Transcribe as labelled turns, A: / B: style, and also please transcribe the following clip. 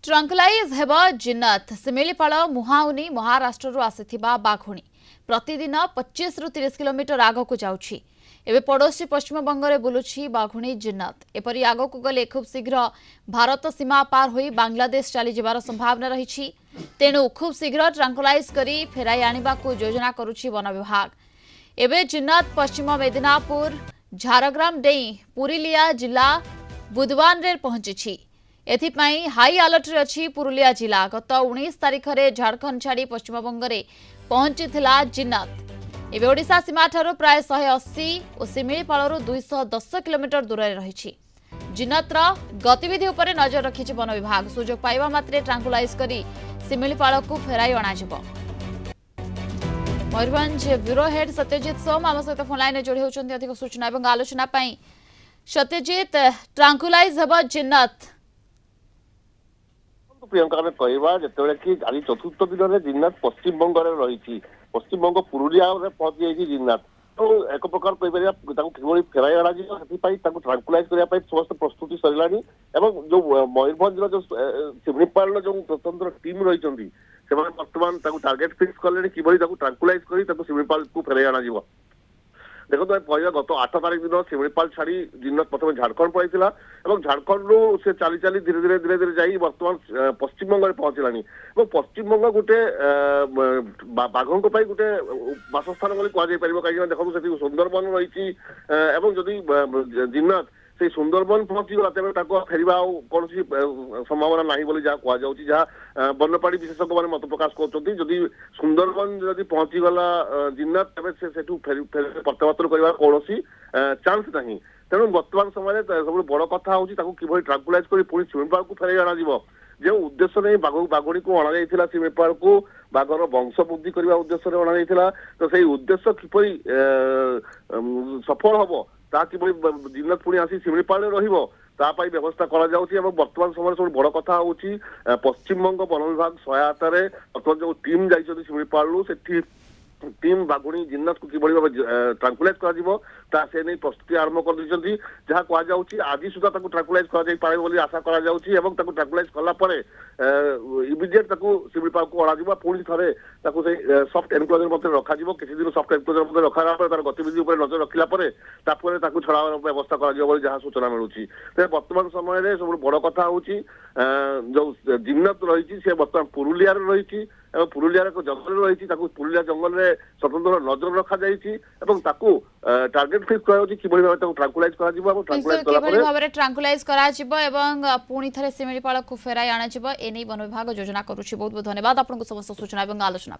A: Tranquillise हेब जिन्नत सिमिलीपाल मुहाउनी महाराष्ट्र आसीथिबा बाघुणी प्रतिदिन 25 रु 30 किलोमीटर आगक जाउछि। एबे पड़ोसी पश्चिम बंगरे बुलुछि बाघुणी जिन्नत। एपरी आगक गले खूब शीघ्र भारत सीमा पार होई बांग्लादेश चली जिबार संभावना रहिछि। तेणु खूब शीघ्र ट्रंकुलाइज करी फेराई आनिबाकू योजना करुछि वन विभाग। एबे जिन्नत पश्चिम मेदिनापुर झारग्राम डेई पुरुलिया जिला बुधवान रे पहुंची। एथिपाई हाई अलर्ट रे अछि पुरुलिया जिला। गत 19 तारिख रे झारखंड छाड़ी पश्चिमबंग रे पहुंची जिन्नत। एबे ओडिशा सीमा ठारो प्राय 180 और सिमिलीपाल 210 किलोमीटर दूर रे रहिछि। जिन्नतर गतिविधि उपरे नजर रखिछि वन विभाग। सुजोग पाइबा मात्रे ट्रांकुलाइज करी सिमिलीपाल को फेराई अणाजिबो। मयूरभंज ब्यूरो हेड सत्यजित सोम आम सहित फोन लाइन जोड़ी होउछन्ती अधिक सूचना एवं आलोचना पाई। सत्यजित, ट्रांकुलाइज हेब जिन्नत।
B: प्रियंका आम कहवा जो कि आज चतुर्थ दिन में जिन्नत पश्चिम बंग रही पश्चिम बंग पुरुलिया पहुंची जाइए जिन्नत। तो एक प्रकार कहीपर फेराई अणाई ट्रांकुलाइज करने समस्त प्रस्तुति सरला जो मयूरभंज जो सिमिलीपाल जो स्वतंत्र टीम रही बर्तमान टार्गेट फिक्स कले कि ट्रांकुलाइज कर सिमिलीपाल को फेराई अणाଯିବ। देखो गत 8 तारिख दिन सिमिलीपाल छाड़ी जिन्नत प्रथम झारखंड पड़ाई झारखंड रु से चली चली धीरे धीरे धीरे धीरे जाई बर्तमान पश्चिम बंग में पहुंचलानी। पश्चिम बंग गोटे बाघों गोटे बासस्थान बोली कहुपर कहीं देखो से सुंदरबन रही जदि जिन्नत से सुंदरबन पहुंचीगला तेज फेरवा कौन संभावना ना बोली जहाँ कहु जहाँ वन्यप्राणी विशेषज्ञ मैंने मत प्रकाश कर सुंदरबन जदि पहुंचीगला जिन्नत तेज से प्रत्यावर्तन करने कौन चांस ना। तेणु बर्तमान समय सब बड़ कथा हूँ ट्रांकुलाइज कर पुणी सिमिलीपाल को फेराई अणाଯିବ। जो उद्देश्य नहीं बाघुणी को अणा सिमिलीपाल को बाघर वंश वृद्धि करने उद्देश्य अणा तो से उद्देश्य किपर सफल हम ता कि जिन्नत पुणी आसी सिमिलीपाल रही व्यवस्था बर्तमान समय सब बड़ कथा हूँ पश्चिम बंग वन विभाग सहायता बर्तमान जो टीम जाइए सिमिलीपाल से टीम बाघुणी जिन्नत को किभली भाव ट्रांकुलाइज कर प्रस्तुति आरंभ कर जहाँ कहुच्छी आज सुधा ट्रांकुलाइज कर आशा ट्रांकुलाइज कलापर इमिडिएट सिमिलीपाल को अणा पुणी थे सफ्ट एनक्लोजर रखा किसी दिन सफ्ट एनक्लोजर रखा तार गतिविधि नजर रखला छड़ा व्यवस्था कर सूचना मिलूँ। बर्तमान समय सब बड़ कथा हूँ जो जिन्नत रही बर्तमान पुरुलिया रही पुरुलिया जंगल रही पुरुलिया जंगल में स्वतंत्र नजर रखा टार्गेट फिक्स ट्रांकुलाइज
A: पुणी थे सिमिलीपाल को फेराई अणाजिब एने वन विभाग योजना करुछि। बहुत बहुत धन्यवाद आपको समस्त सूचना और आलोचना।